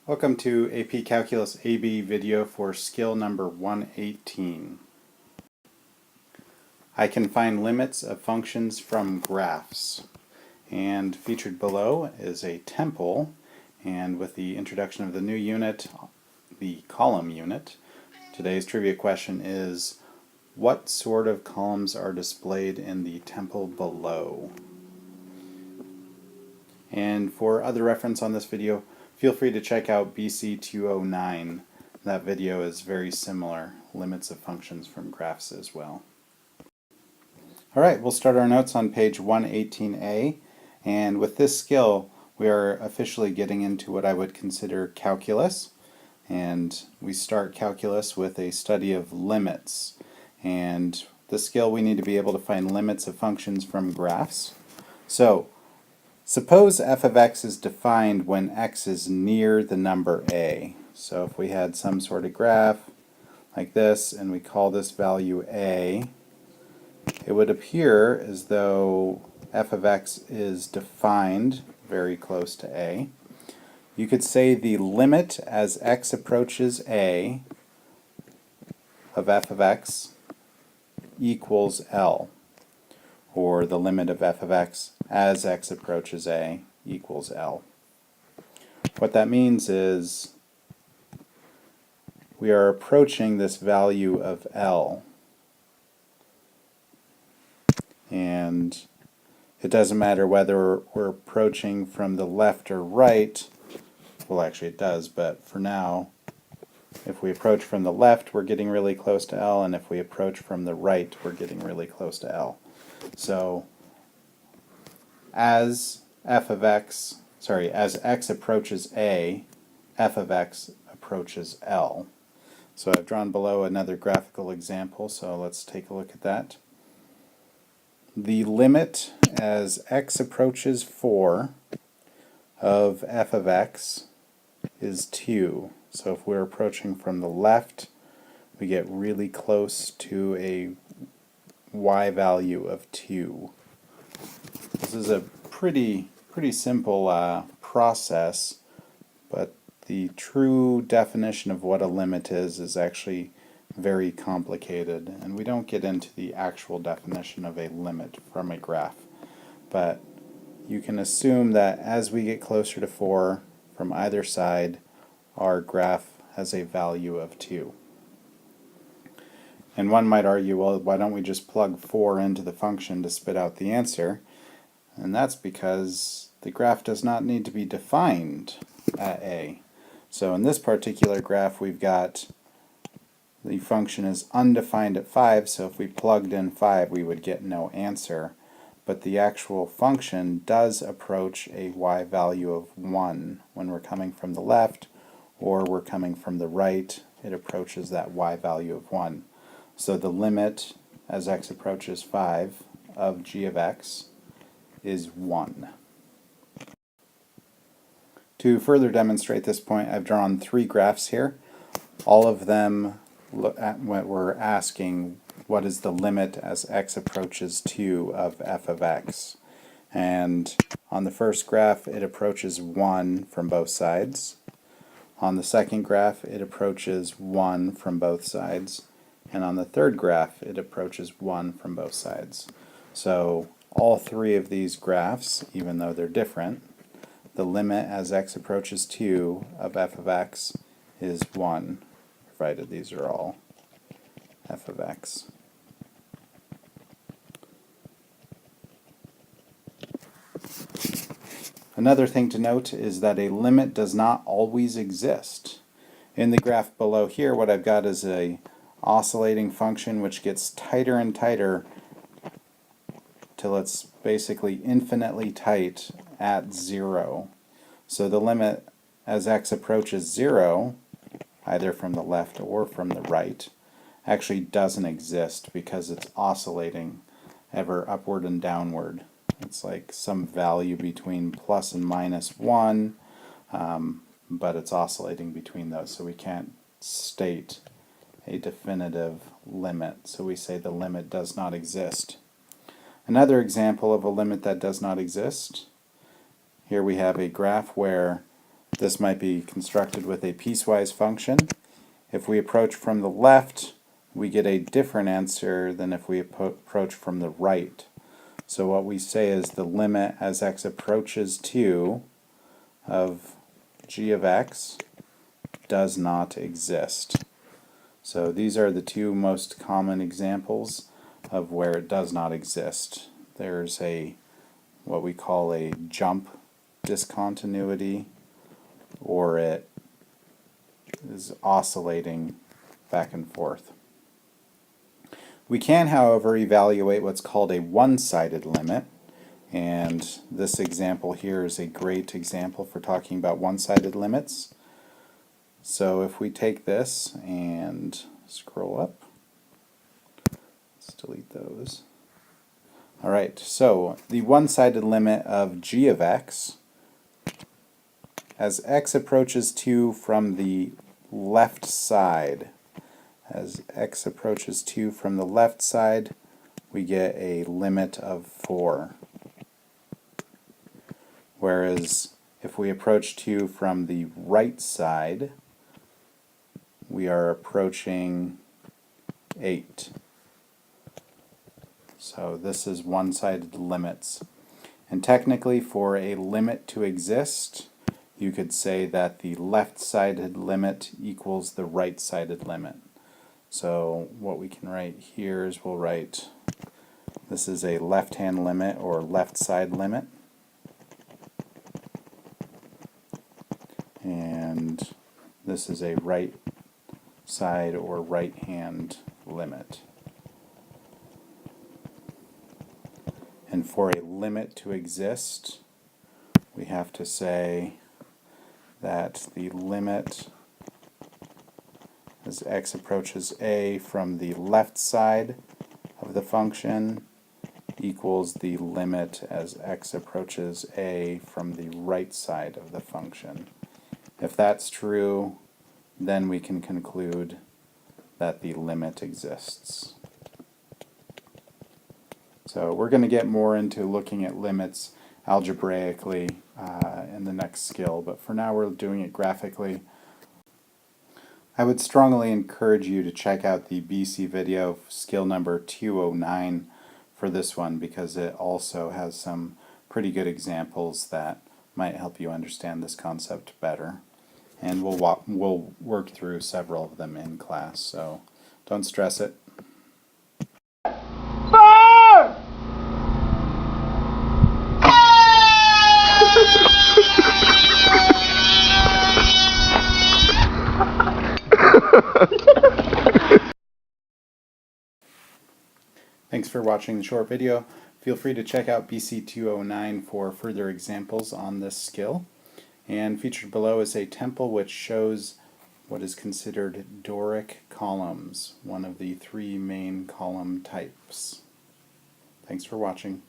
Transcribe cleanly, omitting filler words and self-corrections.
Welcome to AP Calculus AB video for skill number 118. I can find limits of functions from graphs. And featured below is a temple, and with the introduction of the new unit, the column unit, today's trivia question is, what sort of columns are displayed in the temple below? And for other reference on this video, feel free to check out BC 209. That video is very similar, limits of functions from graphs as well. Alright, we'll start our notes on page 118A, and with this skill we are officially getting into what I would consider calculus, and we start calculus with a study of limits. And this skill we need to be able to find limits of functions from graphs. So suppose f of x is defined when x is near the number a. So if we had some sort of graph like this and we call this value a, it would appear as though f of x is defined very close to a. You could say the limit as x approaches a of f of x equals L, or the limit of f of x as x approaches a equals L. What that means is we are approaching this value of L, and it doesn't matter whether we're approaching from the left or right. Well, actually it does, but for now, if we approach from the left, we're getting really close to L, and if we approach from the right, we're getting really close to L. So as x approaches a, f of x approaches L. So I've drawn below another graphical example, so let's take a look at that. The limit as x approaches 4 of f of x is 2. So if we're approaching from the left, we get really close to a y value of 2. This is a pretty simple process, but the true definition of what a limit is actually very complicated, and we don't get into the actual definition of a limit from a graph. But you can assume that as we get closer to 4 from either side, our graph has a value of 2. And one might argue, well, why don't we just plug 4 into the function to spit out the answer? And that's because the graph does not need to be defined at a. So in this particular graph, we've got the function is undefined at 5, so if we plugged in 5, we would get no answer. But the actual function does approach a y value of 1 when we're coming from the left, or we're coming from the right. It approaches that y value of 1. So the limit as x approaches 5 of g of x is 1. To further demonstrate this point, I've drawn 3 graphs here. All of them look at what we're asking, what is the limit as x approaches 2 of f of x. And on the first graph, it approaches 1 from both sides. On the second graph, it approaches 1 from both sides. And on the third graph, it approaches 1 from both sides. So all 3 of these graphs, even though they're different, the limit as x approaches 2 of f of x is 1, provided these are all f of x. Another thing to note is that a limit does not always exist. In the graph below here, what I've got is a oscillating function which gets tighter and tighter till it's basically infinitely tight at 0. So the limit as x approaches 0, either from the left or from the right, actually doesn't exist because it's oscillating ever upward and downward. It's like some value between plus and minus 1, but it's oscillating between those, so we can't state a definitive limit. So we say the limit does not exist. Another example of a limit that does not exist, here we have a graph where This might be constructed with a piecewise function. If we approach from the left, we get a different answer than if we approach from the right. So what we say is the limit as x approaches 2 of g of x does not exist. So these are the two most common examples of where it does not exist. There's what we call a jump discontinuity, or it is oscillating back and forth. We can, however, evaluate what's called a one-sided limit, and this example here is a great example for talking about one-sided limits. So if we take this and scroll up, let's delete those. Alright, so the one-sided limit of g of x, as x approaches 2 from the left side, we get a limit of 4. Whereas if we approach 2 from the right side, we are approaching 8. So this is one-sided limits. And technically, for a limit to exist, you could say that the left-sided limit equals the right-sided limit. So what we can write here is we'll write this is a left-hand limit or left-side limit. And this is a right side or right-hand limit. And for a limit to exist, we have to say that the limit as x approaches a from the left side of the function equals the limit as x approaches a from the right side of the function. If that's true, then we can conclude that the limit exists. So we're going to get more into looking at limits algebraically in the next skill, but for now we're doing it graphically. I would strongly encourage you to check out the BC video, skill number 209, for this one, because it also has some pretty good examples that might help you understand this concept better. And we'll work through several of them in class, so don't stress it. Thanks for watching the short video. Feel free to check out BC 209 for further examples on this skill. And featured below is a temple which shows what is considered Doric columns, one of the 3 main column types. Thanks for watching.